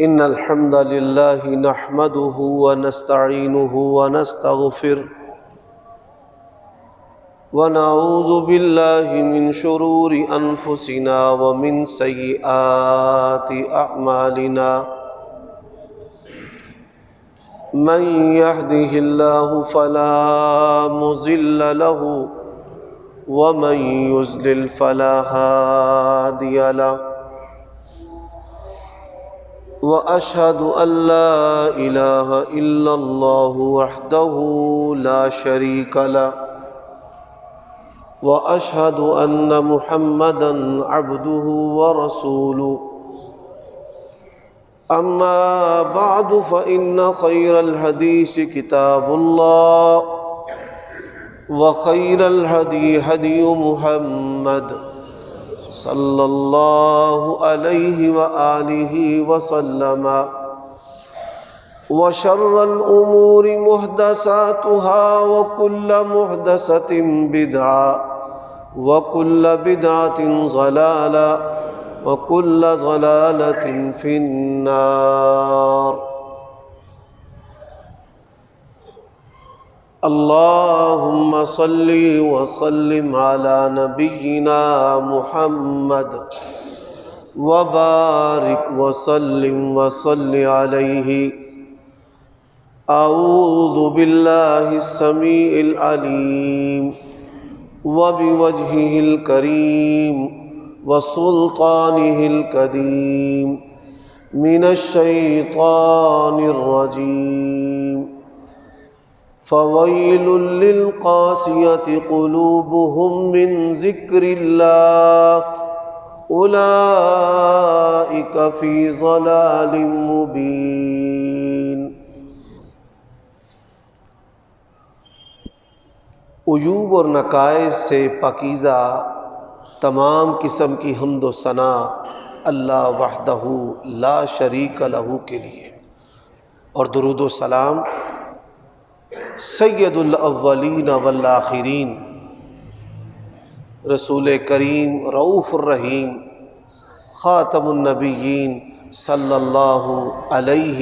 إن الحمد لله نحمده ونستعينه ونستغفره ونعوذ بالله من شرور أنفسنا ومن سيئات أعمالنا من يهده الله فلا مضل له ومن يضلل فلا هادي له وأشهد أن لا إله إلا الله وحده لا شريك له وأشهد أن محمدًا عبده ورسوله أما بعد فإن خير الحديث كتاب الله وخير الهدي هدي محمد صلى الله عليه وآله وسلم وشر الأمور محدثاتها وكل محدثة بدعة وكل بدعة ضلالة وكل ضلالة في النار اللهم صل وسلم على نبينا محمد وبارك وسلم وصل عليه أعوذ بالله السميع العليم وبوجهه الكريم وسلطانه القديم من الشيطان الرجيم فويل للقاسية قلوبهم من ذكر الله أولئك في ضلال مبين۔ عیوب اور نقائص سے پاکیزہ تمام قسم کی حمد و ثنا اللہ وحدہ لا شریک لہ کے لیے، اور درود و سلام سید الاولین والآخرین رسول کریم رؤوف الرحیم خاتم النبیین صلی اللہ علیہ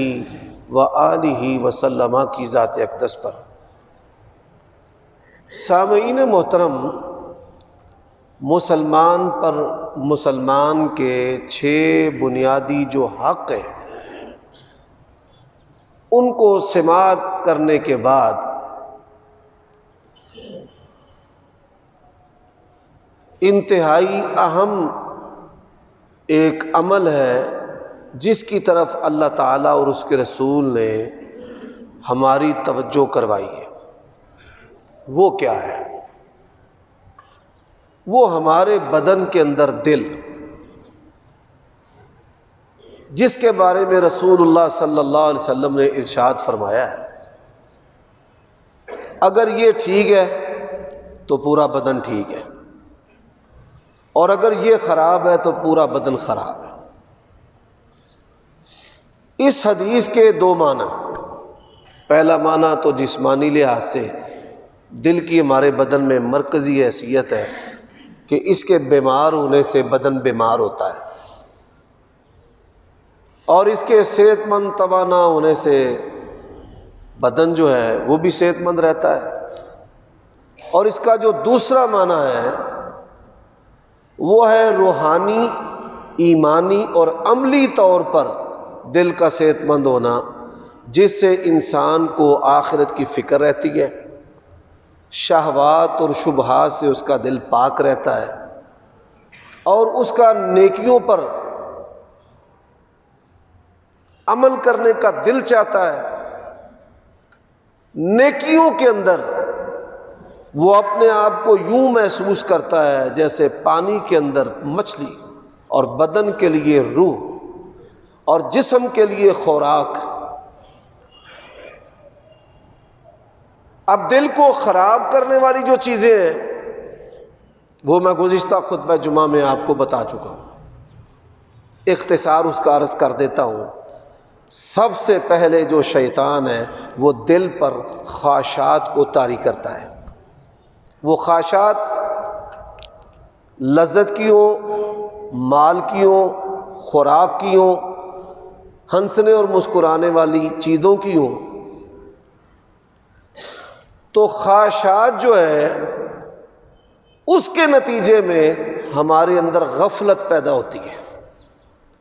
وآلہ وسلم کی ذات اقدس پر۔ سامعین محترم، مسلمان پر مسلمان کے 6 بنیادی جو حق ہیں ان کو سماعت کرنے کے بعد انتہائی اہم ایک عمل ہے جس کی طرف اللہ تعالیٰ اور اس کے رسول نے ہماری توجہ کروائی ہے۔ وہ کیا ہے؟ وہ ہمارے بدن کے اندر دل، جس کے بارے میں رسول اللہ صلی اللہ علیہ وسلم نے ارشاد فرمایا ہے اگر یہ ٹھیک ہے تو پورا بدن ٹھیک ہے، اور اگر یہ خراب ہے تو پورا بدن خراب ہے۔ اس حدیث کے 2 معنی۔ پہلا معنی تو جسمانی لحاظ سے دل کی ہمارے بدن میں مرکزی حیثیت ہے کہ اس کے بیمار ہونے سے بدن بیمار ہوتا ہے، اور اس کے صحت مند توانا ہونے سے بدن جو ہے وہ بھی صحت مند رہتا ہے۔ اور اس کا جو دوسرا معنی ہے وہ ہے روحانی، ایمانی اور عملی طور پر دل کا صحت مند ہونا، جس سے انسان کو آخرت کی فکر رہتی ہے، شہوات اور شبہات سے اس کا دل پاک رہتا ہے، اور اس کا نیکیوں پر عمل کرنے کا دل چاہتا ہے۔ نیکیوں کے اندر وہ اپنے آپ کو یوں محسوس کرتا ہے جیسے پانی کے اندر مچھلی، اور بدن کے لیے روح اور جسم کے لیے خوراک۔ اب دل کو خراب کرنے والی جو چیزیں ہیں وہ میں گزشتہ خطبہ جمعہ میں آپ کو بتا چکا ہوں، اختصار اس کا عرض کر دیتا ہوں۔ سب سے پہلے جو شیطان ہے وہ دل پر خواہشات کو طاری کرتا ہے۔ وہ خواہشات لذت کی ہوں، مال کی ہوں، خوراک کی ہوں، ہنسنے اور مسکرانے والی چیزوں کی ہوں تو خواہشات جو ہے اس کے نتیجے میں ہمارے اندر غفلت پیدا ہوتی ہے۔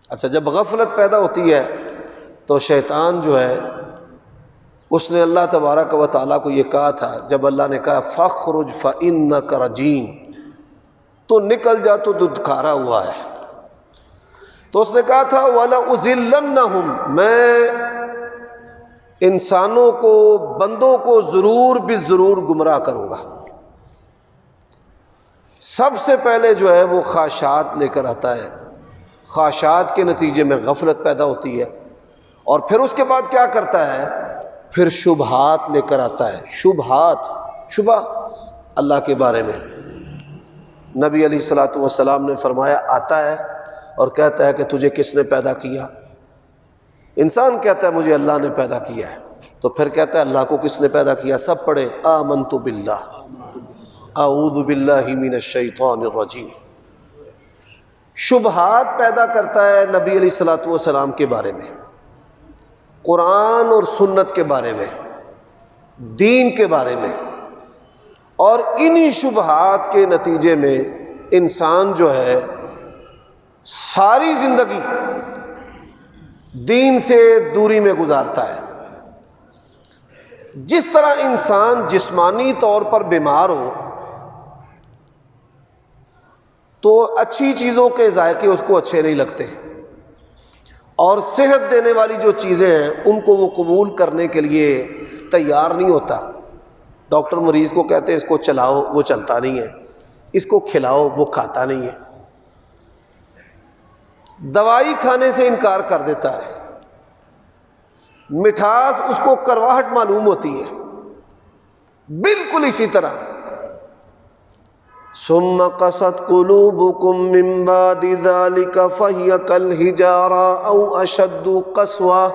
اچھا، جب غفلت پیدا ہوتی ہے تو شیطان جو ہے اس نے اللہ تبارک و تعالیٰ کو یہ کہا تھا، جب اللہ نے کہا فَاخْرُجْ فَإِنَّكَ رَجِيمٌ، تو نکل جا تو دھتکارا ہوا ہے، تو اس نے کہا تھا وَلَأُذِلَّنَّهُمْ، میں انسانوں کو، بندوں کو ضرور بالضرور گمراہ کروں گا۔ سب سے پہلے جو ہے وہ خواہشات لے کر آتا ہے، خواہشات کے نتیجے میں غفلت پیدا ہوتی ہے، اور پھر اس کے بعد کیا کرتا ہے؟ پھر شبہات لے کر آتا ہے۔ شبہات، شبہ اللہ کے بارے میں نبی علیہ الصلوۃ والسلام نے فرمایا آتا ہے اور کہتا ہے کہ تجھے کس نے پیدا کیا؟ انسان کہتا ہے مجھے اللہ نے پیدا کیا ہے، تو پھر کہتا ہے اللہ کو کس نے پیدا کیا؟ سب پڑھے آمنت باللہ، اعوذ باللہ من الشیطان الرجیم۔ شبہات پیدا کرتا ہے نبی علیہ الصلوۃ والسلام کے بارے میں، قرآن اور سنت کے بارے میں، دین کے بارے میں، اور انہی شبہات کے نتیجے میں انسان جو ہے ساری زندگی دین سے دوری میں گزارتا ہے۔ جس طرح انسان جسمانی طور پر بیمار ہو تو اچھی چیزوں کے ذائقے اس کو اچھے نہیں لگتے، اور صحت دینے والی جو چیزیں ہیں ان کو وہ قبول کرنے کے لیے تیار نہیں ہوتا۔ ڈاکٹر مریض کو کہتے ہیں اس کو چلاؤ، وہ چلتا نہیں ہے، اس کو کھلاؤ، وہ کھاتا نہیں ہے، دوائی کھانے سے انکار کر دیتا ہے، مٹھاس اس کو کرواہٹ معلوم ہوتی ہے۔ بالکل اسی طرح ثم قست قلوبكم من بعد ذلك فهي كالحجارة او اشد قسوة،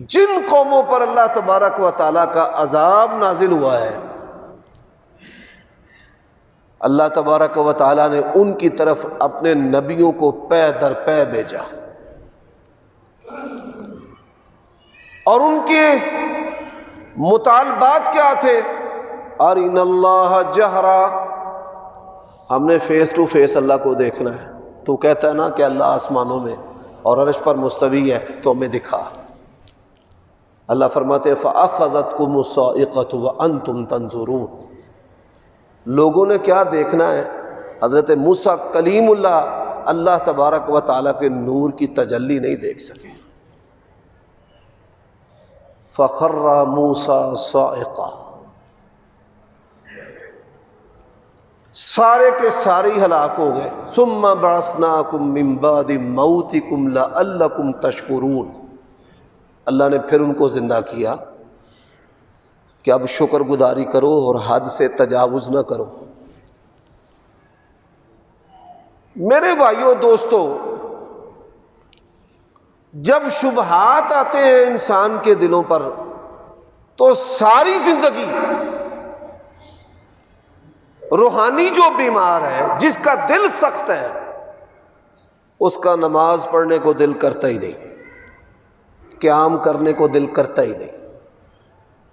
جن قوموں پر اللہ تبارک و تعالیٰ کا عذاب نازل ہوا ہے اللہ تبارک و تعالیٰ نے ان کی طرف اپنے نبیوں کو پے در پے بھیجا، اور ان کے مطالبات کیا تھے؟ ارنا اللہ جہرا، ہم نے فیس ٹو فیس اللہ کو دیکھنا ہے۔ تو کہتا ہے نا کہ اللہ آسمانوں میں اور عرش پر مستوی ہے، تو ہمیں دکھا۔ اللہ فرماتے ہیں فَأَخَذَتْكُمُ الصَّاعِقَةُ وَأَنْتُمْ تَنظُرُونَ، لوگوں نے کیا دیکھنا ہے؟ حضرت موسیٰ کلیم اللہ تبارک و تعالیٰ کے نور کی تجلی نہیں دیکھ سکے۔ فَخَرَّ مُوسَىٰ صَاعِقًا، سارے کے سارے ہلاک ہو گئے۔ ثُمَّ بَعَثْنَاكُم مِّن بَعْدِ مَوْتِكُمْ لَعَلَّكُمْ تَشْكُرُونَ، اللہ نے پھر ان کو زندہ کیا کہ اب شکر گزاری کرو اور حد سے تجاوز نہ کرو۔ میرے بھائیوں دوستو، جب شبہات آتے ہیں انسان کے دلوں پر تو ساری زندگی روحانی جو بیمار ہے، جس کا دل سخت ہے، اس کا نماز پڑھنے کو دل کرتا ہی نہیں، قیام کرنے کو دل کرتا ہی نہیں،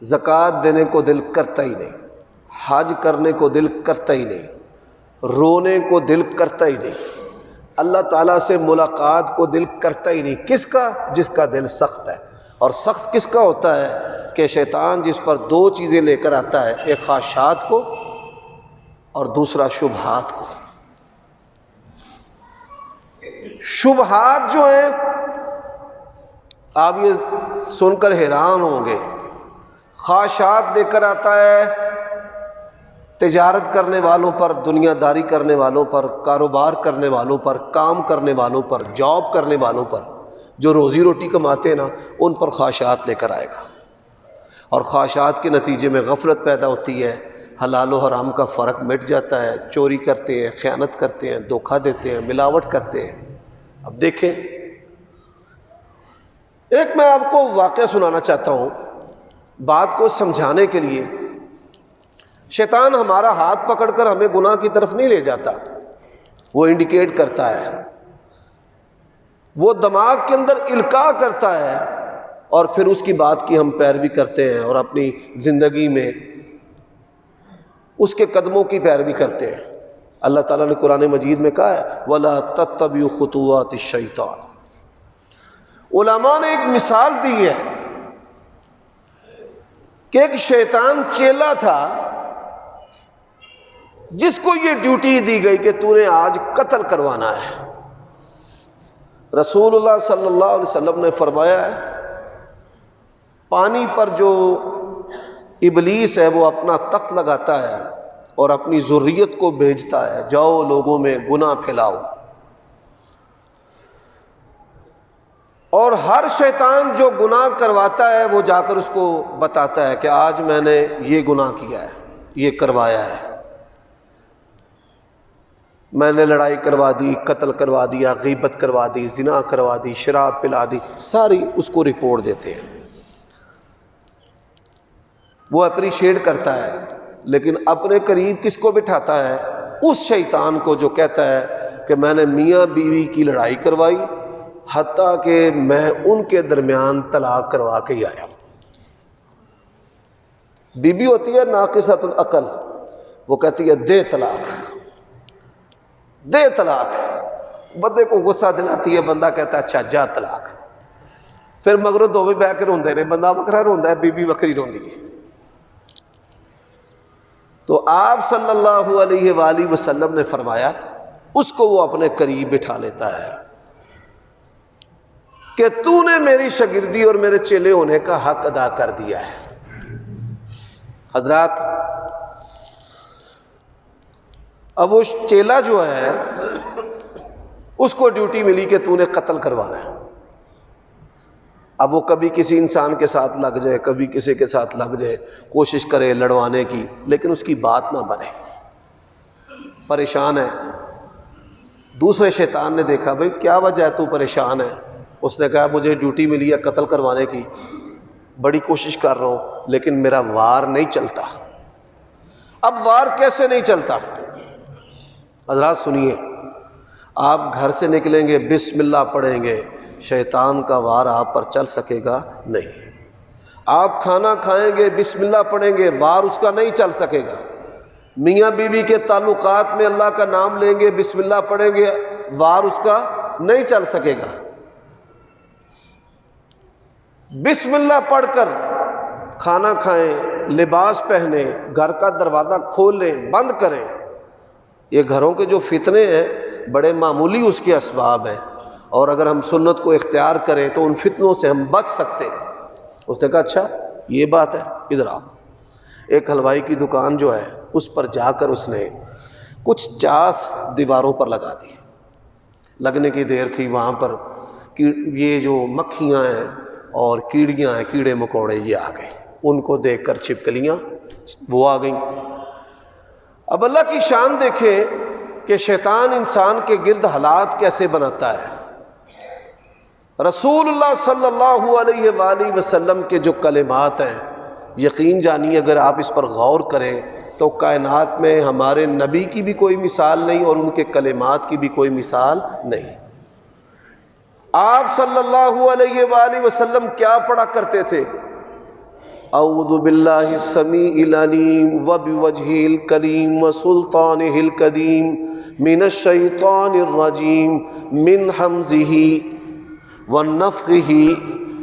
زکوٰۃ دینے کو دل کرتا ہی نہیں، حج کرنے کو دل کرتا ہی نہیں، رونے کو دل کرتا ہی نہیں، اللہ تعالیٰ سے ملاقات کو دل کرتا ہی نہیں۔ کس کا؟ جس کا دل سخت ہے۔ اور سخت کس کا ہوتا ہے؟ کہ شیطان جس پر دو چیزیں لے کر آتا ہے، ایک خواہشات کو اور دوسرا شبہات کو۔ شبہات جو ہیں، آپ یہ سن کر حیران ہوں گے، خواہشات دے کر آتا ہے تجارت کرنے والوں پر، دنیا داری کرنے والوں پر، کاروبار کرنے والوں پر، کام کرنے والوں پر، جاب کرنے والوں پر، جو روزی روٹی کماتے ہیں نا، ان پر خواہشات لے کر آئے گا، اور خواہشات کے نتیجے میں غفلت پیدا ہوتی ہے، حلال و حرام کا فرق مٹ جاتا ہے، چوری کرتے ہیں، خیانت کرتے ہیں، دھوکہ دیتے ہیں، ملاوٹ کرتے ہیں۔ اب دیکھیں، ایک میں آپ کو واقعہ سنانا چاہتا ہوں بات کو سمجھانے کے لیے۔ شیطان ہمارا ہاتھ پکڑ کر ہمیں گناہ کی طرف نہیں لے جاتا، وہ انڈیکیٹ کرتا ہے۔ وہ دماغ کے اندر القاء کرتا ہے اور پھر اس کی بات کی ہم پیروی کرتے ہیں اور اپنی زندگی میں اس کے قدموں کی پیروی کرتے ہیں۔ اللہ تعالیٰ نے قرآن مجید میں کہا ہے وَلَا تَتَّبِعُوا خُطُوَاتِ الشَّيْطَانِ۔ علماء نے ایک مثال دی ہے کہ ایک شیطان چیلا تھا جس کو یہ ڈیوٹی دی گئی کہ تو نے آج قتل کروانا ہے۔ رسول اللہ صلی اللہ علیہ وسلم نے فرمایا ہے پانی پر جو ابلیس ہے وہ اپنا تخت لگاتا ہے اور اپنی ذریت کو بھیجتا ہے جاؤ لوگوں میں گناہ پھیلاؤ، اور ہر شیطان جو گناہ کرواتا ہے وہ جا کر اس کو بتاتا ہے کہ آج میں نے یہ گناہ کیا ہے، یہ کروایا ہے، میں نے لڑائی کروا دی، قتل کروا دیا، غیبت کروا دی، زنا کروا دی، شراب پلا دی، ساری اس کو رپورٹ دیتے ہیں۔ وہ اپریشیٹ کرتا ہے، لیکن اپنے قریب کس کو بٹھاتا ہے؟ اس شیطان کو جو کہتا ہے کہ میں نے میاں بیوی کی لڑائی کروائی، حتیٰ کہ میں ان کے درمیان طلاق کروا کے ہی آیا۔ بیوی ہوتی ہے ناقصۃ العقل، وہ کہتی ہے دے طلاق، دے طلاق، بندے کو غصہ دلاتی ہے، بندہ کہتا ہے اچھا جا طلاق، پھر مگروں دوویں بہ کے روندے نے، بندہ وکھرا روندا ہے، بیوی وکری روندی ہے۔ تو آپ صلی اللہ علیہ وآلہ وسلم نے فرمایا اس کو وہ اپنے قریب بٹھا لیتا ہے کہ تو نے میری شاگردی اور میرے چیلے ہونے کا حق ادا کر دیا ہے۔ حضرات، اب وہ چیلا جو ہے اس کو ڈیوٹی ملی کہ تو نے قتل کروانا ہے۔ اب وہ کبھی کسی انسان کے ساتھ لگ جائے، کبھی کسی کے ساتھ لگ جائے، کوشش کرے لڑوانے کی، لیکن اس کی بات نہ بنے، پریشان ہے۔ دوسرے شیطان نے دیکھا بھئی کیا وجہ ہے تو پریشان ہے؟ اس نے کہا مجھے ڈیوٹی ملی ہے قتل کروانے کی، بڑی کوشش کر رہا ہوں لیکن میرا وار نہیں چلتا۔ اب وار کیسے نہیں چلتا؟ حضرات سنیے، آپ گھر سے نکلیں گے بسم اللہ پڑھیں گے، شیطان کا وار آپ پر چل سکے گا نہیں۔ آپ کھانا کھائیں گے بسم اللہ پڑھیں گے، وار اس کا نہیں چل سکے گا۔ میاں بیوی کے تعلقات میں اللہ کا نام لیں گے، بسم اللہ پڑھیں گے، وار اس کا نہیں چل سکے گا۔ بسم اللہ پڑھ کر کھانا کھائیں، لباس پہنیں، گھر کا دروازہ کھولیں بند کریں، یہ گھروں کے جو فتنے ہیں بڑے معمولی اس کے اسباب ہیں، اور اگر ہم سنت کو اختیار کریں تو ان فتنوں سے ہم بچ سکتے ہیں۔ اس نے کہا اچھا یہ بات ہے، ادھر آؤ۔ ایک حلوائی کی دکان جو ہے اس پر جا کر اس نے کچھ چاس دیواروں پر لگا دی، لگنے کی دیر تھی، وہاں پر یہ جو مکھیاں ہیں اور کیڑیاں ہیں، کیڑے مکوڑے یہ آ گئے، ان کو دیکھ کر چھپکلیاں وہ آ گئیں۔ اب اللہ کی شان دیکھیں کہ شیطان انسان کے گرد حالات کیسے بناتا ہے۔ رسول اللہ صلی اللہ علیہ وآلہ وسلم کے جو کلمات ہیں، یقین جانیے اگر آپ اس پر غور کریں تو کائنات میں ہمارے نبی کی بھی کوئی مثال نہیں اور ان کے کلمات کی بھی کوئی مثال نہیں۔ آپ صلی اللہ علیہ وآلہ وسلم کیا پڑھا کرتے تھے؟ اعوذ باللہ السمیع العلیم وبوجہہ الکریم وسلطانہ القدیم من الشیطان الرجیم من حمزہ ونفخہ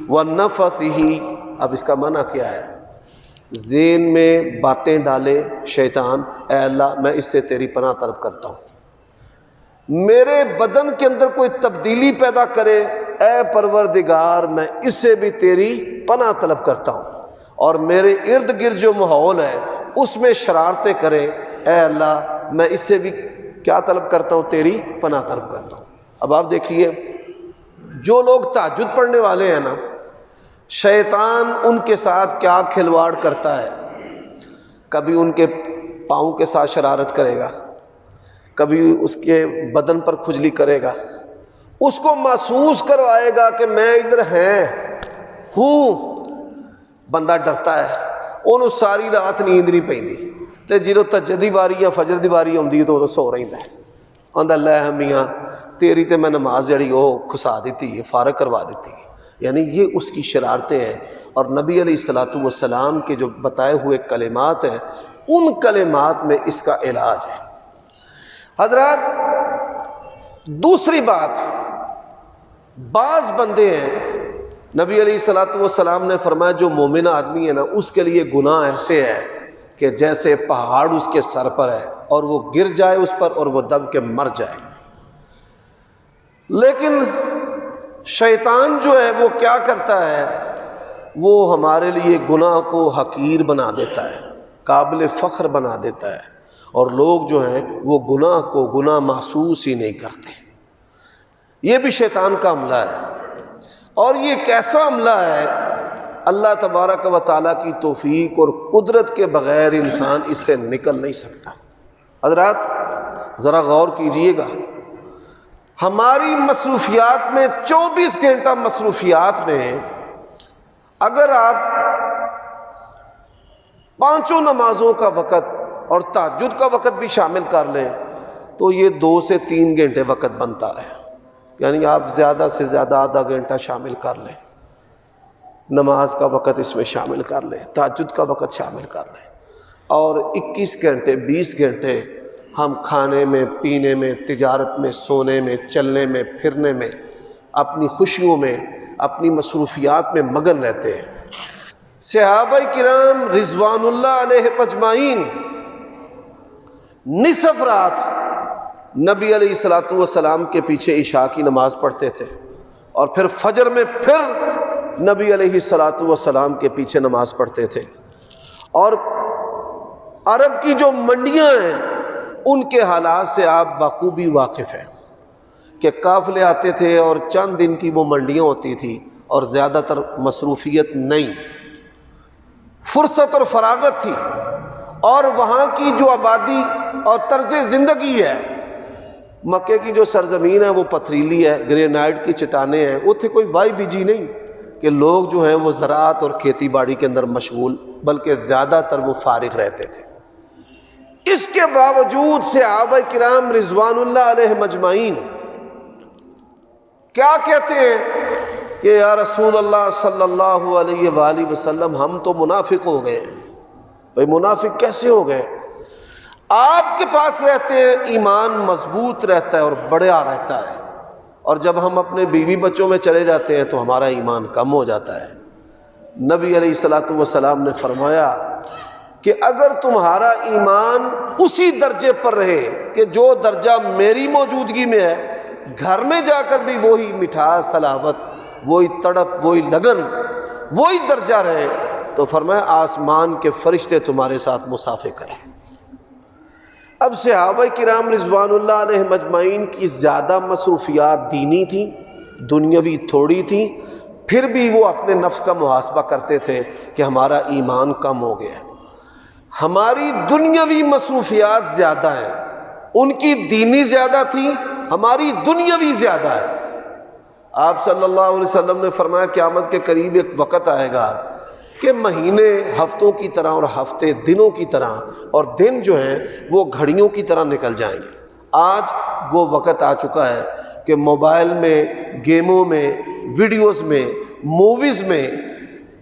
ونفثہ۔ اب اس کا معنی کیا ہے؟ ذہن میں باتیں ڈالے شیطان، اے اللہ میں اس سے تیری پناہ طلب کرتا ہوں۔ میرے بدن کے اندر کوئی تبدیلی پیدا کرے، اے پروردگار میں اس سے بھی تیری پناہ طلب کرتا ہوں۔ اور میرے ارد گرد جو ماحول ہے اس میں شرارتیں کرے، اے اللہ میں اس سے بھی کیا طلب کرتا ہوں؟ تیری پناہ طلب کرتا ہوں۔ اب آپ دیکھیے جو لوگ تہجد پڑھنے والے ہیں نا، شیطان ان کے ساتھ کیا کھلواڑ کرتا ہے۔ کبھی ان کے پاؤں کے ساتھ شرارت کرے گا، کبھی اس کے بدن پر کھجلی کرے گا، اس کو محسوس کروائے گا کہ میں ادھر ہوں۔ بندہ ڈرتا ہے، انہوں ساری رات نیند نہیں پیندی، تے جدوں تہجد دی واری یا فجر دی واری آندی تو سو رہیندا ہے۔ آندا لے میاں تیری تے میں نماز جڑی وہ کھسا دیتی ہے، فارغ کروا دیتی ہے۔ یعنی یہ اس کی شرارتیں ہیں، اور نبی علیہ الصلوۃ والسلام کے جو بتائے ہوئے کلمات ہیں ان کلمات میں اس کا علاج ہے۔ حضرات دوسری بات، بعض بندے ہیں، نبی علیہ الصلوۃ والسلام نے فرمایا جو مومن آدمی ہے نا اس کے لیے گناہ ایسے ہے کہ جیسے پہاڑ اس کے سر پر ہے اور وہ گر جائے اس پر اور وہ دب کے مر جائے۔ لیکن شیطان جو ہے وہ کیا کرتا ہے، وہ ہمارے لیے گناہ کو حقیر بنا دیتا ہے، قابل فخر بنا دیتا ہے، اور لوگ جو ہیں وہ گناہ کو گناہ محسوس ہی نہیں کرتے۔ یہ بھی شیطان کا عملہ ہے، اور یہ کیسا عملہ ہے، اللہ تبارک و تعالیٰ کی توفیق اور قدرت کے بغیر انسان اس سے نکل نہیں سکتا۔ حضرات ذرا غور کیجئے گا، ہماری مصروفیات میں 24 گھنٹہ مصروفیات میں اگر آپ 5 نمازوں کا وقت اور تہجد کا وقت بھی شامل کر لیں تو یہ 2 سے 3 گھنٹے وقت بنتا ہے۔ یعنی آپ زیادہ سے زیادہ آدھا گھنٹہ شامل کر لیں، نماز کا وقت اس میں شامل کر لیں، تہجد کا وقت شامل کر لیں، اور 21 گھنٹے 20 گھنٹے ہم کھانے میں، پینے میں، تجارت میں، سونے میں، چلنے میں، پھرنے میں، اپنی خوشیوں میں، اپنی مصروفیات میں مگن رہتے ہیں۔ صحابہ کرام رضوان اللہ علیہ اجمعین نصف رات نبی علیہ الصلوۃ والسلام کے پیچھے عشاء کی نماز پڑھتے تھے، اور پھر فجر میں پھر نبی علیہ الصلوۃ والسلام کے پیچھے نماز پڑھتے تھے۔ اور عرب کی جو منڈیاں ہیں ان کے حالات سے آپ بخوبی واقف ہیں کہ قافلے آتے تھے اور چند دن کی وہ منڈیاں ہوتی تھی اور زیادہ تر مصروفیت نہیں، فرصت اور فراغت تھی، اور وہاں کی جو آبادی اور طرز زندگی ہے، مکے کی جو سرزمین ہے وہ پتھریلی ہے، گرینائٹ کی چٹانیں ہیں، اتنے کوئی وائی بیجی نہیں کہ لوگ جو ہیں وہ زراعت اور کھیتی باڑی کے اندر مشغول، بلکہ زیادہ تر وہ فارغ رہتے تھے۔ اس کے باوجود صحابہ کرام رضوان اللہ علیہ مجمعین کیا کہتے ہیں کہ یا رسول اللہ صلی اللہ علیہ وآلہ وسلم ہم تو منافق ہو گئے ہیں۔ بھئی منافق کیسے ہو گئے؟ آپ کے پاس رہتے ہیں ایمان مضبوط رہتا ہے اور بڑھیا رہتا ہے، اور جب ہم اپنے بیوی بچوں میں چلے جاتے ہیں تو ہمارا ایمان کم ہو جاتا ہے۔ نبی علیہ الصلوۃ والسلام نے فرمایا کہ اگر تمہارا ایمان اسی درجے پر رہے کہ جو درجہ میری موجودگی میں ہے، گھر میں جا کر بھی وہی مٹھاس، حلاوت، وہی تڑپ، وہی لگن، وہی درجہ رہے، تو فرمایا آسمان کے فرشتے تمہارے ساتھ مسافے کریں۔ اب صحابہ کرام رضوان اللہ علیہ مجمعین کی زیادہ مصروفیات دینی تھیں، دنیاوی تھوڑی تھیں، پھر بھی وہ اپنے نفس کا محاسبہ کرتے تھے کہ ہمارا ایمان کم ہو گیا۔ ہماری دنیاوی مصروفیات زیادہ ہیں، ان کی دینی زیادہ تھی، ہماری دنیاوی زیادہ ہے۔ آپ صلی اللہ علیہ وسلم نے فرمایا قیامت کے قریب ایک وقت آئے گا کہ مہینے ہفتوں کی طرح اور ہفتے دنوں کی طرح، اور دن جو ہیں وہ گھڑیوں کی طرح نکل جائیں گے۔ آج وہ وقت آ چکا ہے کہ موبائل میں، گیموں میں، ویڈیوز میں، موویز میں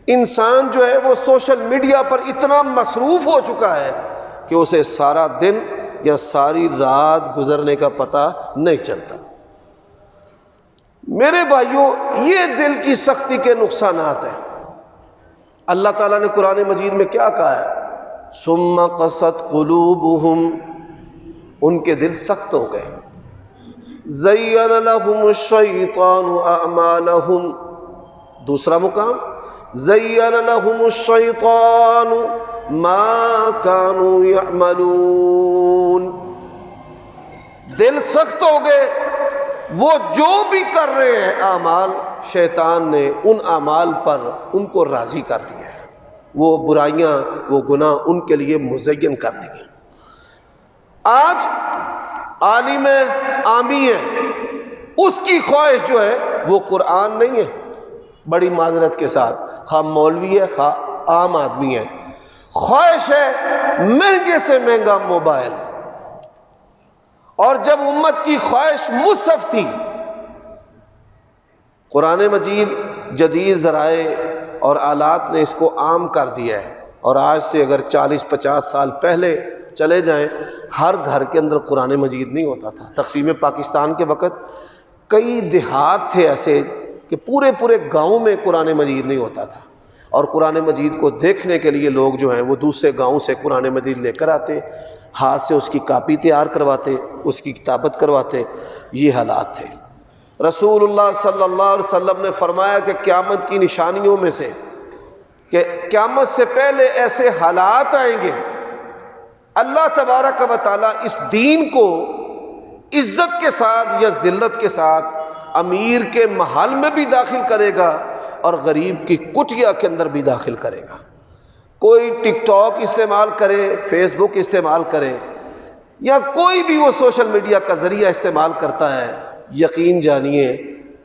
انسان جو ہے وہ سوشل میڈیا پر اتنا مصروف ہو چکا ہے کہ اسے سارا دن یا ساری رات گزرنے کا پتہ نہیں چلتا۔ میرے بھائیوں، یہ دل کی سختی کے نقصانات ہیں۔ اللہ تعالیٰ نے قرآن مجید میں کیا کہا ہے؟ ثم قست قلوبہم، ان کے دل سخت ہو گئے۔ زین لہم الشیطان اعمالہم، دوسرا مقام زین لہم الشیطان ما کانوا یعملون، دل سخت ہو گئے، وہ جو بھی کر رہے ہیں اعمال، شیطان نے ان اعمال پر ان کو راضی کر دیا ہے، وہ برائیاں، وہ گناہ ان کے لیے مزین کر دیے۔ آج عالم عامی ہے، اس کی خواہش جو ہے وہ قرآن نہیں ہے، بڑی معذرت کے ساتھ، خواہ مولوی ہے خواہ عام آدمی ہے، خواہش ہے مہنگے سے مہنگا موبائل، اور جب امت کی خواہش مصحف تھی، قرآن مجید جدید ذرائع اور آلات نے اس کو عام کر دیا ہے، اور آج سے اگر 40-50 سال پہلے چلے جائیں، ہر گھر کے اندر قرآن مجید نہیں ہوتا تھا۔ تقسیم پاکستان کے وقت کئی دیہات تھے ایسے کہ پورے گاؤں میں قرآن مجید نہیں ہوتا تھا، اور قرآن مجید کو دیکھنے کے لیے لوگ جو ہیں وہ دوسرے گاؤں سے قرآن مجید لے کر آتے، ہاتھ سے اس کی کاپی تیار کرواتے، اس کی کتابت کرواتے۔ یہ حالات تھے۔ رسول اللہ صلی اللہ علیہ وسلم نے فرمایا کہ قیامت کی نشانیوں میں سے کہ قیامت سے پہلے ایسے حالات آئیں گے، اللہ تبارک و تعالیٰ اس دین کو عزت کے ساتھ یا ذلت کے ساتھ امیر کے محل میں بھی داخل کرے گا اور غریب کی کٹیا کے اندر بھی داخل کرے گا۔ کوئی ٹک ٹاک استعمال کرے، فیس بک استعمال کرے، یا کوئی بھی وہ سوشل میڈیا کا ذریعہ استعمال کرتا ہے، یقین جانیے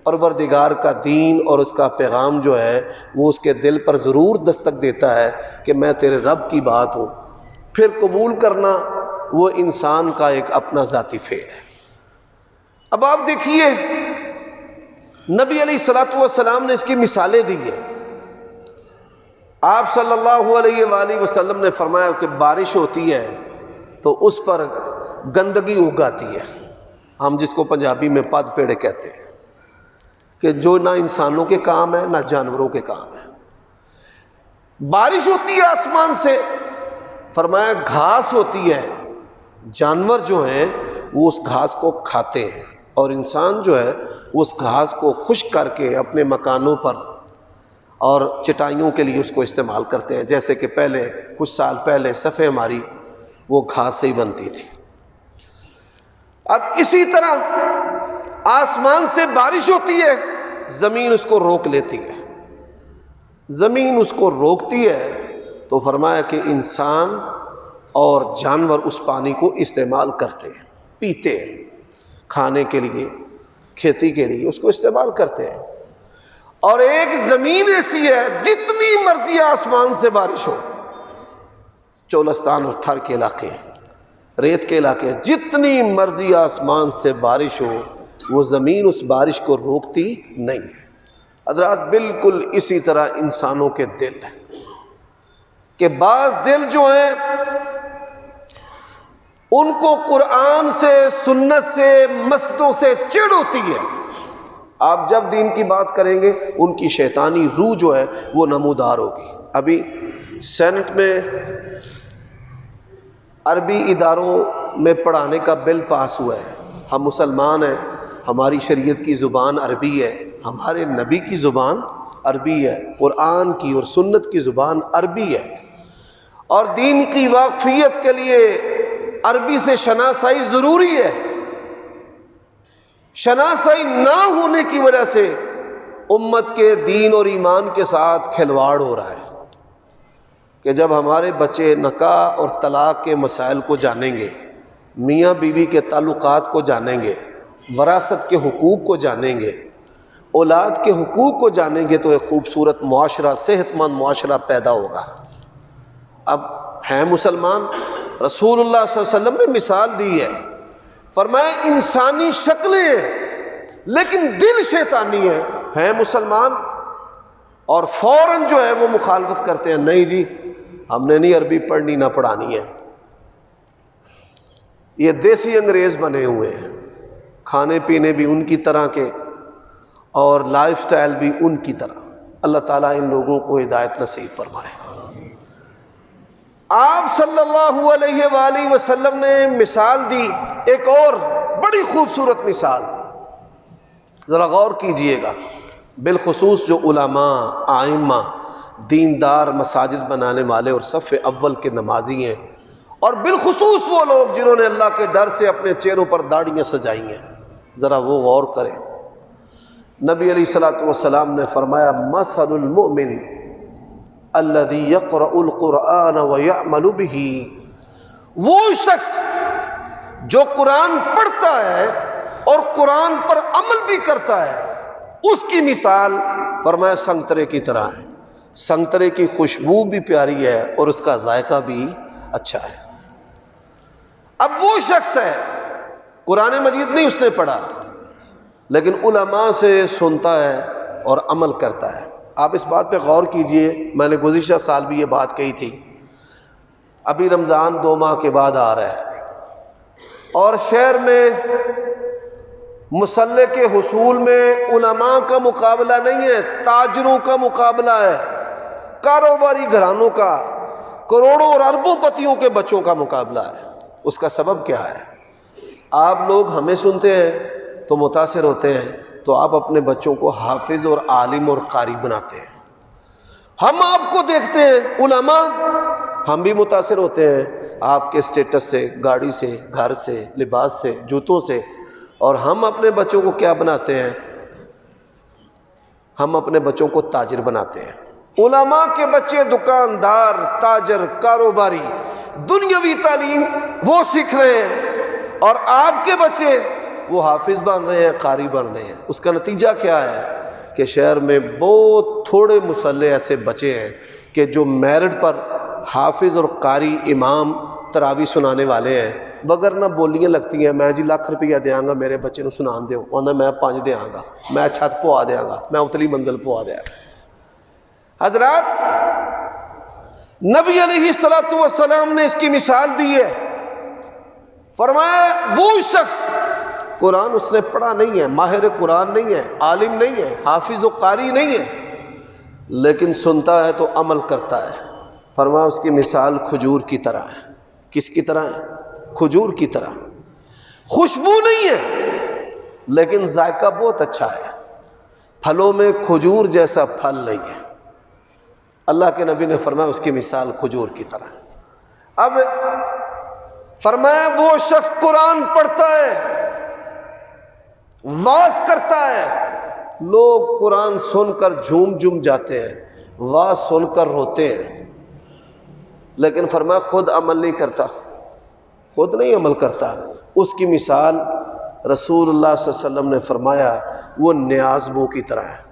پروردگار کا دین اور اس کا پیغام جو ہے وہ اس کے دل پر ضرور دستک دیتا ہے کہ میں تیرے رب کی بات ہوں۔ پھر قبول کرنا وہ انسان کا ایک اپنا ذاتی فعل ہے۔ اب آپ دیکھیے نبی علیہ الصلوۃ والسلام نے اس کی مثالیں دی ہیں۔ آپ صلی اللہ علیہ وآلہ وسلم نے فرمایا کہ بارش ہوتی ہے تو اس پر گندگی اگاتی ہے، ہم جس کو پنجابی میں پد پیڑے کہتے ہیں، کہ جو نہ انسانوں کے کام ہے نہ جانوروں کے کام ہے۔ بارش ہوتی ہے آسمان سے، فرمایا گھاس ہوتی ہے، جانور جو ہیں وہ اس گھاس کو کھاتے ہیں، اور انسان جو ہے وہ اس گھاس کو خشک کر کے اپنے مکانوں پر اور چٹائیوں کے لیے اس کو استعمال کرتے ہیں، جیسے کہ پہلے کچھ سال پہلے صفیں ہماری وہ گھاس سے ہی بنتی تھی۔ اب اسی طرح آسمان سے بارش ہوتی ہے، زمین اس کو روک لیتی ہے، زمین اس کو روکتی ہے، تو فرمایا کہ انسان اور جانور اس پانی کو استعمال کرتے ہیں، پیتے ہیں، کھانے کے لیے، کھیتی کے لیے اس کو استعمال کرتے ہیں۔ اور ایک زمین ایسی ہے جتنی مرضی آسمان سے بارش ہو، چولستان اور تھر کے علاقے، ریت کے علاقے، جتنی مرضی آسمان سے بارش ہو وہ زمین اس بارش کو روکتی نہیں ہے۔ حضرات بالکل اسی طرح انسانوں کے دل ہیں کہ بعض دل جو ہیں ان کو قرآن سے، سنت سے، مسجدوں سے چڑ ہوتی ہے۔ آپ جب دین کی بات کریں گے ان کی شیطانی روح جو ہے وہ نمودار ہوگی۔ ابھی سینٹ میں عربی اداروں میں پڑھانے کا بل پاس ہوا ہے۔ ہم مسلمان ہیں، ہماری شریعت کی زبان عربی ہے، ہمارے نبی کی زبان عربی ہے، قرآن کی اور سنت کی زبان عربی ہے، اور دین کی واقفیت کے لیے عربی سے شناسائی ضروری ہے۔ شناسائی نہ ہونے کی وجہ سے امت کے دین اور ایمان کے ساتھ کھلواڑ ہو رہا ہے کہ جب ہمارے بچے نکاح اور طلاق کے مسائل کو جانیں گے، میاں بیوی کے تعلقات کو جانیں گے، وراثت کے حقوق کو جانیں گے، اولاد کے حقوق کو جانیں گے، تو ایک خوبصورت معاشرہ، صحت مند معاشرہ پیدا ہوگا۔ اب ہیں مسلمان، رسول اللہ صلی اللہ علیہ وسلم نے مثال دی ہے، فرمایا انسانی شکلیں ہیں لیکن دل شیطانی ہے مسلمان، اور فوراً جو ہے وہ مخالفت کرتے ہیں، نہیں جی ہم نے نہیں عربی پڑھنی نہ پڑھانی ہے۔ یہ دیسی انگریز بنے ہوئے ہیں، کھانے پینے بھی ان کی طرح کے اور لائف سٹائل بھی ان کی طرح۔ اللہ تعالیٰ ان لوگوں کو ہدایت نصیب فرمائے۔ آپ صلی اللہ علیہ وآلہ وسلم نے مثال دی، ایک اور بڑی خوبصورت مثال، ذرا غور کیجئے گا، بالخصوص جو علماء، ائمہ، دیندار، مساجد بنانے والے اور صف اول کے نمازی ہیں، اور بالخصوص وہ لوگ جنہوں نے اللہ کے ڈر سے اپنے چہروں پر داڑھیاں سجائی ہیں، ذرا وہ غور کریں۔ نبی علیہ الصلوۃ والسلام نے فرمایا مثل المؤمن الذی یقرأ القرآن ویعمل بہ، وہ شخص جو قرآن پڑھتا ہے اور قرآن پر عمل بھی کرتا ہے، اس کی مثال فرمایا سنگترے کی طرح ہے۔ سنگترے کی خوشبو بھی پیاری ہے اور اس کا ذائقہ بھی اچھا ہے۔ اب وہ شخص ہے قرآن مجید نہیں اس نے پڑھا، لیکن علماء سے سنتا ہے اور عمل کرتا ہے۔ آپ اس بات پہ غور کیجئے، میں نے گزشتہ سال بھی یہ بات کہی تھی، ابھی رمضان 2 ماہ کے بعد آ رہا ہے اور شہر میں مسلح کے حصول میں علماء کا مقابلہ نہیں ہے، تاجروں کا مقابلہ ہے، کاروباری گھرانوں کا، کروڑوں اور اربوں پتیوں کے بچوں کا مقابلہ ہے۔ اس کا سبب کیا ہے؟ آپ لوگ ہمیں سنتے ہیں تو متاثر ہوتے ہیں، تو آپ اپنے بچوں کو حافظ اور عالم اور قاری بناتے ہیں۔ ہم آپ کو دیکھتے ہیں علماء، ہم بھی متاثر ہوتے ہیں آپ کے سٹیٹس سے، گاڑی سے، گھر سے، لباس سے، جوتوں سے، اور ہم اپنے بچوں کو کیا بناتے ہیں؟ ہم اپنے بچوں کو تاجر بناتے ہیں۔ علماء کے بچے دکاندار، تاجر، کاروباری، دنیاوی تعلیم وہ سیکھ رہے ہیں، اور آپ کے بچے وہ حافظ بن رہے ہیں، قاری بن رہے ہیں۔ اس کا نتیجہ کیا ہے کہ شہر میں بہت تھوڑے مصلے ایسے بچے ہیں کہ جو میرٹ پر حافظ اور قاری امام تراوی سنانے والے ہیں، وگرنہ بولیاں لگتی ہیں، میں جی لاکھ روپیہ دیاں گا میرے بچے نو سنان دیو، انہاں میں 5 دیاں گا، میں چھت پوا دیاں گا، میں اتلی منزل پوا دیاں گا۔ حضرات، نبی علیہ السلام نے اس کی مثال دی ہے، فرمایا وہ شخص قرآن اس نے پڑھا نہیں ہے، ماہر قرآن نہیں ہے، عالم نہیں ہے، حافظ و قاری نہیں ہے، لیکن سنتا ہے تو عمل کرتا ہے۔ فرمایا اس کی مثال کھجور کی طرح ہے۔ کس کی طرح ہے؟ کھجور کی طرح۔ خوشبو نہیں ہے لیکن ذائقہ بہت اچھا ہے، پھلوں میں کھجور جیسا پھل نہیں ہے۔ اللہ کے نبی نے فرمایا اس کی مثال کھجور کی طرح ہے۔ اب فرمایا وہ شخص قرآن پڑھتا ہے، واز کرتا ہے، لوگ قرآن سن کر جھوم جاتے ہیں، واز سن کر روتے ہیں، لیکن فرمایا خود عمل نہیں کرتا، خود نہیں عمل کرتا۔ اس کی مثال رسول اللہ صلی اللہ علیہ وسلم نے فرمایا وہ نیاز بو کی طرح ہے۔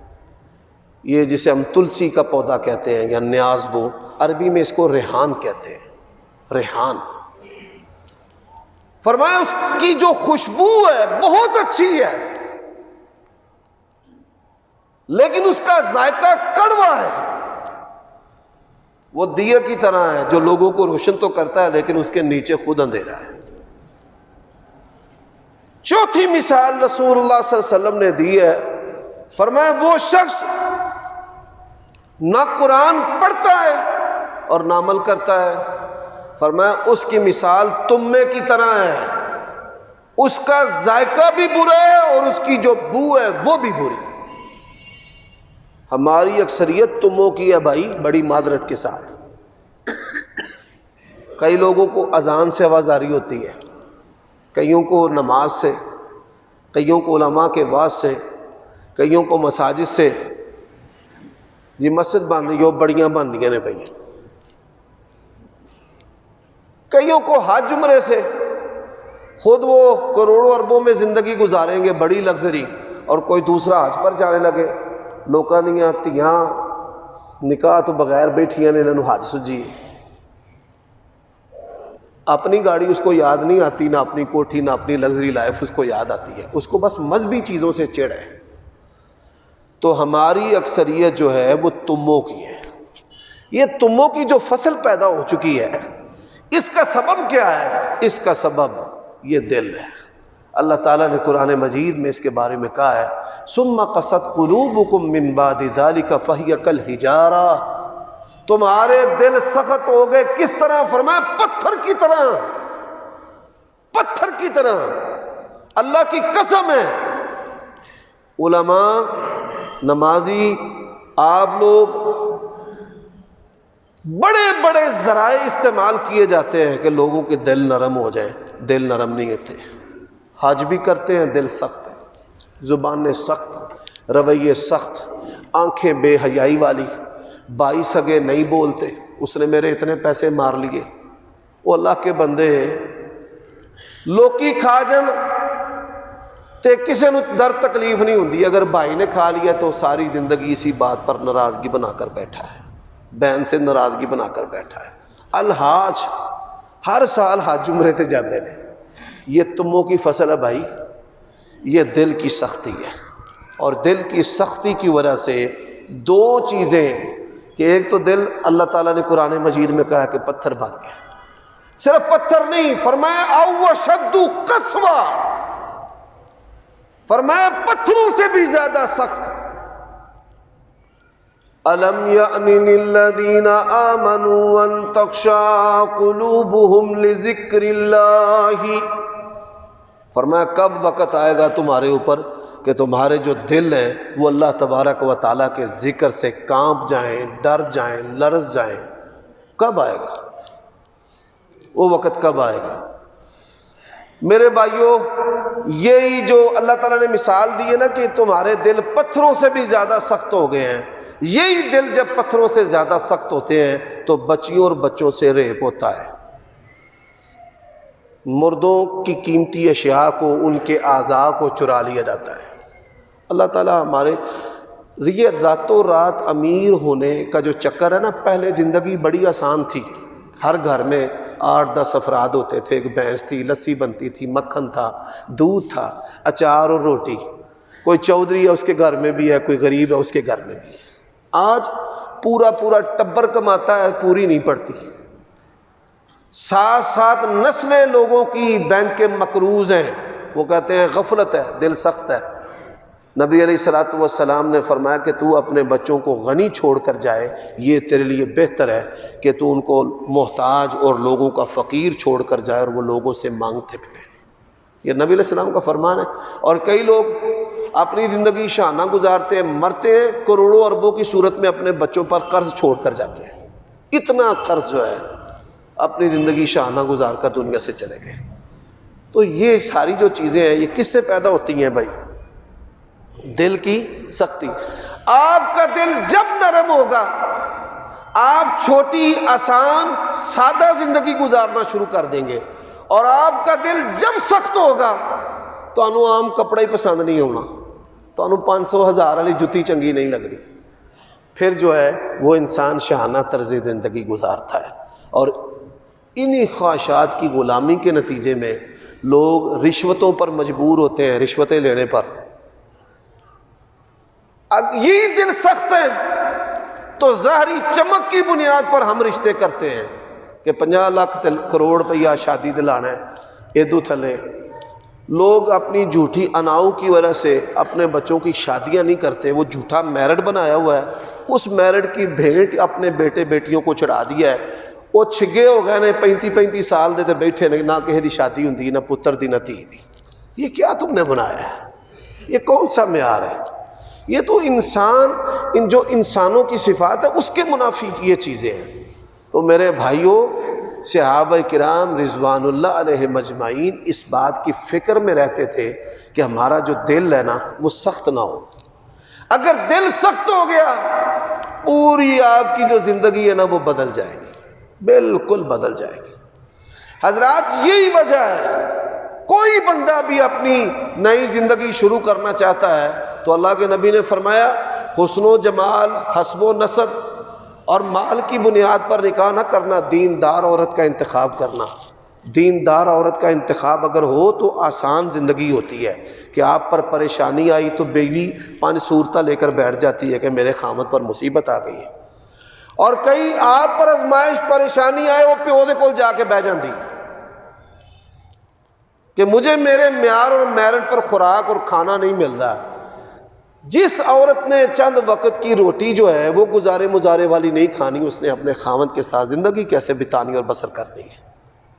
یہ جسے ہم تلسی کا پودا کہتے ہیں یا نیاز بو، عربی میں اس کو ریحان کہتے ہیں، ریحان۔ فرمایا اس کی جو خوشبو ہے بہت اچھی ہے، لیکن اس کا ذائقہ کڑوا ہے۔ وہ دیے کی طرح ہے جو لوگوں کو روشن تو کرتا ہے لیکن اس کے نیچے خود اندھیرا ہے۔ چوتھی مثال رسول اللہ صلی اللہ علیہ وسلم نے دی ہے، فرمایا وہ شخص نہ قرآن پڑھتا ہے اور نہ عمل کرتا ہے، فرمایا اس کی مثال تمے کی طرح ہے، اس کا ذائقہ بھی برا ہے اور اس کی جو بو ہے وہ بھی بری۔ ہماری اکثریت تموں کی ہے بھائی، بڑی معذرت کے ساتھ۔ کئی لوگوں کو اذان سے آوازداری ہوتی ہے، کئیوں کو نماز سے، کئیوں کو علماء کے واعظ سے، کئیوں کو مساجد سے۔ جی مسجد بن رہی ہو، بڑیاں بندیاں نے پہیاں، کئیوں کو حج عمرے سے، خود وہ کروڑوں اربوں میں زندگی گزاریں گے، بڑی لگژری، اور کوئی دوسرا حج پر جانے لگے۔ لوکاں دیاں تیاں نکاح تو بغیر بیٹھیاں نے، انہوں نے حج سجی، اپنی گاڑی اس کو یاد نہیں آتی، نہ اپنی کوٹھی، نہ اپنی لگژری لائف اس کو یاد آتی ہے، اس کو بس مذہبی چیزوں سے چڑ ہے۔ تو ہماری اکثریت جو ہے وہ تموں کی ہے۔ یہ تموں کی جو فصل پیدا ہو چکی ہے، اس کا سبب کیا ہے؟ اس کا سبب یہ دل ہے۔ اللہ تعالیٰ نے قرآن مجید میں اس کے بارے میں کہا ہے، ثم قست قلوبکم من بعد ذلک فہی کالحجارہ، تمہارے دل سخت ہو گئے، کس طرح؟ فرمایا پتھر کی طرح، پتھر کی طرح۔ اللہ کی قسم ہے، علماء، نمازی، آپ لوگ بڑے بڑے ذرائع استعمال کیے جاتے ہیں کہ لوگوں کے دل نرم ہو جائیں، دل نرم نہیں ہوتے۔ حج بھی کرتے ہیں، دل سخت ہے، زبانیں سخت، رویے سخت، آنکھیں بے حیائی والی، 22 سگے نہیں بولتے، اس نے میرے اتنے پیسے مار لیے۔ وہ اللہ کے بندے لوکی کھا جن تے کسی نو در تکلیف نہیں ہوندی، اگر بھائی نے کھا لیا تو ساری زندگی اسی بات پر ناراضگی بنا کر بیٹھا ہے، بہن سے ناراضگی بنا کر بیٹھا ہے۔ الحاج ہر سال حج عمرے تے جاندے نے، یہ تموں کی فصل ہے بھائی، یہ دل کی سختی ہے، اور دل کی سختی کی وجہ سے دو چیزیں، کہ ایک تو دل اللہ تعالیٰ نے قرآن مجید میں کہا کہ پتھر بن گیا، صرف پتھر نہیں، فرمایا او شد قسوہ، فرمایا پتھروں سے بھی زیادہ سخت۔ الم یأن للذین آمنوا ان تخشع قلوبہم لذکر اللہ، فرمایا کب وقت آئے گا تمہارے اوپر کہ تمہارے جو دل ہیں وہ اللہ تبارک و تعالیٰ کے ذکر سے کانپ جائیں، ڈر جائیں، لرز جائیں؟ کب آئے گا وہ وقت؟ کب آئے گا میرے بھائیوں؟ یہی جو اللہ تعالیٰ نے مثال دی ہے نا کہ تمہارے دل پتھروں سے بھی زیادہ سخت ہو گئے ہیں، یہی دل جب پتھروں سے زیادہ سخت ہوتے ہیں تو بچیوں اور بچوں سے ریپ ہوتا ہے، مردوں کی قیمتی اشیاء کو، ان کے اعضاء کو چرا لیا جاتا ہے۔ اللہ تعالیٰ ہمارے یہ راتوں رات امیر ہونے کا جو چکر ہے نا، پہلے زندگی بڑی آسان تھی، ہر گھر میں 8-10 افراد ہوتے تھے، ایک بھینس تھی، لسی بنتی تھی، مکھن تھا، دودھ تھا، اچار اور روٹی، کوئی چودھری ہے اس کے گھر میں بھی ہے، کوئی غریب ہے اس کے گھر میں بھی ہے۔ آج پورا ٹبر کماتا ہے، پوری نہیں پڑتی، ساتھ نسلیں لوگوں کی بینک کے مقروض ہیں، وہ کہتے ہیں غفلت ہے، دل سخت ہے۔ نبی علیہ الصلوۃ والسلام نے فرمایا کہ تو اپنے بچوں کو غنی چھوڑ کر جائے، یہ تیرے لیے بہتر ہے کہ تو ان کو محتاج اور لوگوں کا فقیر چھوڑ کر جائے اور وہ لوگوں سے مانگتے پھرے۔ یہ نبی علیہ السلام کا فرمان ہے۔ اور کئی لوگ اپنی زندگی شاہانہ گزارتے ہیں، مرتے ہیں کروڑوں اربوں کی صورت میں اپنے بچوں پر قرض چھوڑ کر جاتے ہیں، اتنا قرض جو ہے، اپنی زندگی شاہانہ گزار کر دنیا سے چلے گئے۔ تو یہ ساری جو چیزیں ہیں یہ کس سے پیدا ہوتی ہیں بھائی؟ دل کی سختی۔ آپ کا دل جب نرم ہوگا، آپ چھوٹی آسان سادہ زندگی گزارنا شروع کر دیں گے، اور آپ کا دل جب سخت ہوگا تو انو عام کپڑا ہی پسند نہیں ہونا، تو انو 500,000 والی جتی چنگی نہیں لگ رہی، پھر جو ہے وہ انسان شاہانہ طرز زندگی گزارتا ہے۔ اور انہی خواہشات کی غلامی کے نتیجے میں لوگ رشوتوں پر مجبور ہوتے ہیں، رشوتیں لینے پر۔ یہی دل سخت ہے تو ظاہری چمک کی بنیاد پر ہم رشتے کرتے ہیں کہ 50 لاکھ کروڑ روپیہ شادی دلانا ہے، ادو تھلے لوگ اپنی جھوٹی اناؤں کی وجہ سے اپنے بچوں کی شادیاں نہیں کرتے، وہ جھوٹا میرٹ بنایا ہوا ہے، اس میرٹ کی بھیٹ اپنے بیٹے بیٹیوں کو چڑھا دیا ہے، وہ چھگے ہو گئے نے 35 سال دے تے بیٹھے نہیں، نہ کسی دی شادی ہوندی، نہ پتر دی نہ تھی دی۔ یہ کیا تم نے بنایا ہے؟ یہ کون سا معیار ہے؟ یہ تو ان جو انسانوں کی صفات ہے اس کے منافی یہ چیزیں ہیں۔ تو میرے بھائیوں، صحابہ کرام رضوان اللہ علیہ مجمعین اس بات کی فکر میں رہتے تھے کہ ہمارا جو دل ہے نا وہ سخت نہ ہو۔ اگر دل سخت ہو گیا، پوری آپ کی جو زندگی ہے نا وہ بدل جائے گی، بالکل بدل جائے گی۔ حضرات یہی وجہ ہے، کوئی بندہ بھی اپنی نئی زندگی شروع کرنا چاہتا ہے تو اللہ کے نبی نے فرمایا حسن و جمال، حسب و نسب اور مال کی بنیاد پر نکاح نہ کرنا، دیندار عورت کا انتخاب کرنا۔ دیندار عورت کا انتخاب اگر ہو تو آسان زندگی ہوتی ہے، کہ آپ پر پریشانی آئی تو بیوی 5 صورتیں لے کر بیٹھ جاتی ہے کہ میرے خامد پر مصیبت آ گئی ہے، اور کئی آپ پر آزمائش پریشانی آئے وہ پیو دے کول جا کے بیٹھ جاندی کہ مجھے میرے معیار اور میرٹ پر خوراک اور کھانا نہیں مل رہا۔ جس عورت نے چند وقت کی روٹی جو ہے وہ گزارے مزارے والی نہیں کھانی، اس نے اپنے خاوند کے ساتھ زندگی کیسے بتانی اور بسر کرنی ہے؟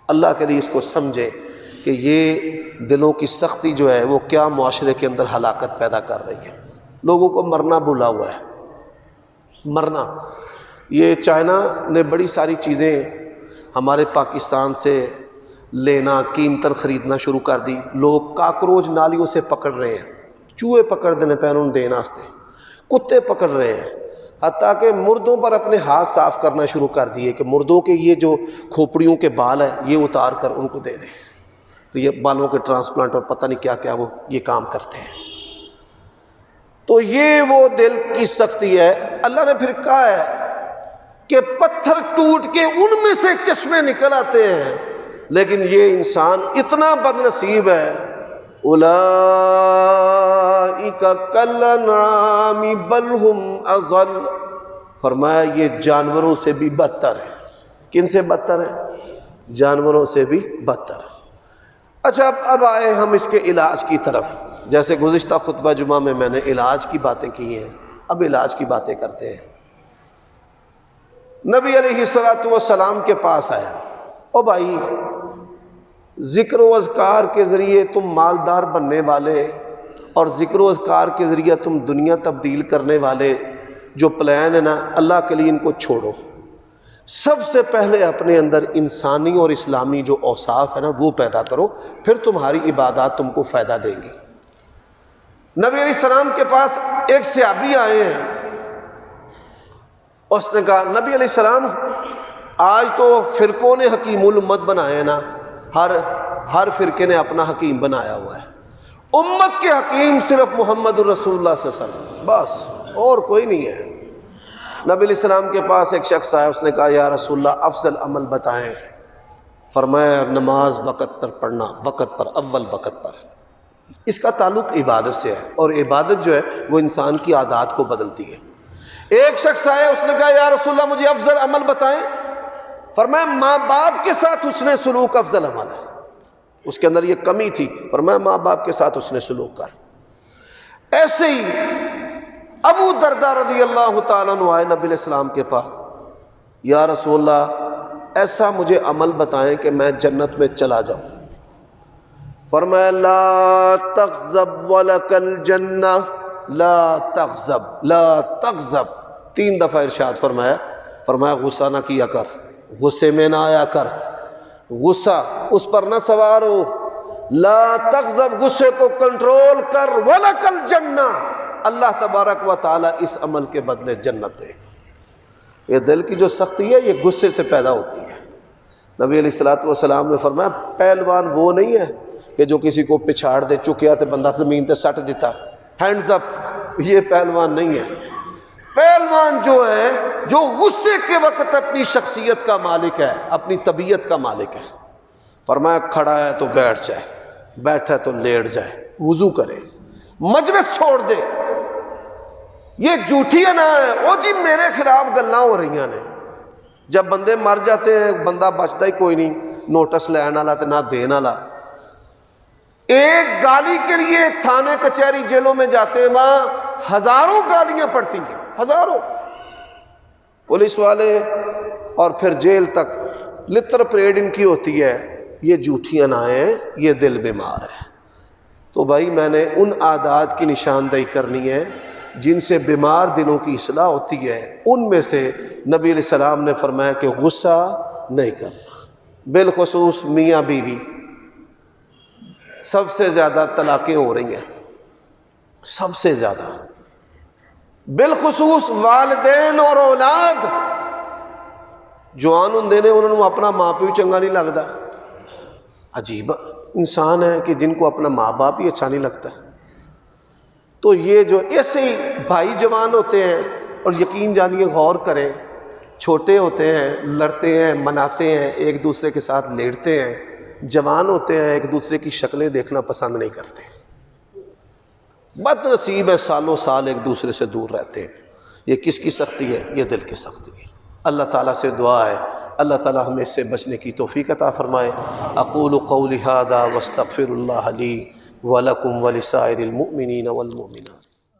اللہ کے لیے اس کو سمجھے کہ یہ دلوں کی سختی جو ہے وہ کیا معاشرے کے اندر ہلاکت پیدا کر رہی ہے۔ لوگوں کو مرنا بھولا ہوا ہے، مرنا۔ یہ چائنا نے بڑی ساری چیزیں ہمارے پاکستان سے لینا، قیمتاً خریدنا شروع کر دی۔ لوگ کاکروچ نالیوں سے پکڑ رہے ہیں، چوہے پکڑ دینے پہنوں دین واسطے، کتے پکڑ رہے ہیں، حتیٰ کہ مردوں پر اپنے ہاتھ صاف کرنا شروع کر دیے کہ مردوں کے یہ جو کھوپڑیوں کے بال ہیں یہ اتار کر ان کو دے دیں، یہ بالوں کے ٹرانسپلانٹ اور پتہ نہیں کیا کیا وہ یہ کام کرتے ہیں۔ تو یہ وہ دل کی سختی ہے۔ اللہ نے پھر کہا ہے کہ پتھر ٹوٹ کے ان میں سے چشمے نکل آتے ہیں، لیکن یہ انسان اتنا بد نصیب ہے، اولئک کالانعام بل ہم اضل، فرمایا یہ جانوروں سے بھی بدتر ہے۔ کن سے بدتر ہے؟ جانوروں سے بھی بدتر ہے۔ اچھا اب آئے ہم اس کے علاج کی طرف۔ جیسے گزشتہ خطبہ جمعہ میں نے علاج کی باتیں کی ہیں، اب علاج کی باتیں کرتے ہیں۔ نبی علیہ السلام کے پاس آیا، او بھائی ذکر و اذکار کے ذریعے تم مالدار بننے والے اور ذکر و اذکار کے ذریعے تم دنیا تبدیل کرنے والے جو پلان ہے نا، اللہ کے لیے ان کو چھوڑو، سب سے پہلے اپنے اندر انسانی اور اسلامی جو اوصاف ہے نا وہ پیدا کرو، پھر تمہاری عبادات تم کو فائدہ دیں گی۔ نبی علیہ السلام کے پاس ایک صحابی آئے ہیں، اس نے کہا نبی علیہ السلام آج تو فرقوں نے حکیم الامت بنائے ہیں نا، ہر فرقے نے اپنا حکیم بنایا ہوا ہے، امت کے حکیم صرف محمد الرسول اللہ صلی اللہ علیہ وسلم، بس اور کوئی نہیں ہے۔ نبی علیہ السلام کے پاس ایک شخص آیا، اس نے کہا یا رسول اللہ افضل عمل بتائیں۔ فرمایا نماز وقت پر پڑھنا، وقت پر، اول وقت پر۔ اس کا تعلق عبادت سے ہے، اور عبادت جو ہے وہ انسان کی عادات کو بدلتی ہے۔ ایک شخص آیا، اس نے کہا یا رسول اللہ مجھے افضل عمل بتائیں۔ فرمایا ماں باپ کے ساتھ حسن سلوک افضل عمل ہے۔ اس کے اندر یہ کمی تھی، فرمایا ماں باپ کے ساتھ حسن سلوک کر۔ ایسے ہی ابو درداء رضی اللہ تعالیٰ عنہ آئے نبی علیہ السلام کے پاس، یا رسول اللہ ایسا مجھے عمل بتائیں کہ میں جنت میں چلا جاؤں۔ فرمایا لا تغضب ولک الجنہ، لا تغضب، لا تغضب، 3 دفعہ ارشاد فرمایا غصہ نہ کیا کر، غصے میں نہ آیا کر، غصہ اس پر نہ سوار ہو، لا تغضب، غصے کو کنٹرول کر، ولک الجنہ، اللہ تبارک و تعالیٰ اس عمل کے بدلے جنت دے گا۔ یہ دل کی جو سختی ہے یہ غصے سے پیدا ہوتی ہے۔ نبی علیہ السلام نے فرمایا پہلوان وہ نہیں ہے کہ جو کسی کو پچھاڑ دے، چکیا تے بندہ زمین تے سٹ دیتا، ہینڈز اپ، یہ پہلوان نہیں ہے۔ پہلوان جو ہے جو غصے کے وقت اپنی شخصیت کا مالک ہے، اپنی طبیعت کا مالک ہے۔ فرمایا کھڑا ہے تو بیٹھ جائے، بیٹھا ہے تو لیٹ جائے، وضو کرے، مجلس چھوڑ دے۔ یہ جھوٹی ہے نا، او جی میرے خلاف گلاں ہو رہی ہیں نے، جب بندے مر جاتے ہیں بندہ بچتا ہی کوئی نہیں، نوٹس لین والا تے نہ دین والا۔ ایک گالی کے لیے تھانے کچہری جیلوں میں جاتے ہیں، وہاں ہزاروں گالیاں پڑتی ہیں، ہزاروں، پولیس والے اور پھر جیل تک لتر پریڈ ان کی ہوتی ہے۔ یہ جھوٹیاں نہ ہیں، یہ دل بیمار ہے۔ تو بھائی میں نے ان عادات کی نشاندہی کرنی ہے جن سے بیمار دلوں کی اصلاح ہوتی ہے۔ ان میں سے نبی علیہ السلام نے فرمایا کہ غصہ نہیں کرنا، بالخصوص میاں بیوی۔ سب سے زیادہ طلاقیں ہو رہی ہیں، سب سے زیادہ، بالخصوص والدین اور اولاد۔ جوان ہوں نے انہوں نے اپنا ماں پیو چنگا نہیں لگتا، عجیب انسان ہے کہ جن کو اپنا ماں باپ ہی اچھا نہیں لگتا۔ تو یہ جو ایسے ہی بھائی جوان ہوتے ہیں، اور یقین جانیے غور کریں، چھوٹے ہوتے ہیں لڑتے ہیں مناتے ہیں، ایک دوسرے کے ساتھ لیڑتے ہیں، جوان ہوتے ہیں ایک دوسرے کی شکلیں دیکھنا پسند نہیں کرتے، بد نصیب ہے سالوں سال ایک دوسرے سے دور رہتے ہیں۔ یہ کس کی سختی ہے؟ یہ دل کی سختی ہے۔ اللہ تعالیٰ سے دعا ہے اللہ تعالیٰ ہمیں اس سے بچنے کی توفیق عطا فرمائے۔ اقول قولی ھذا واستغفر اللہ لی ولکم ولسائر المؤمنین والمؤمنات۔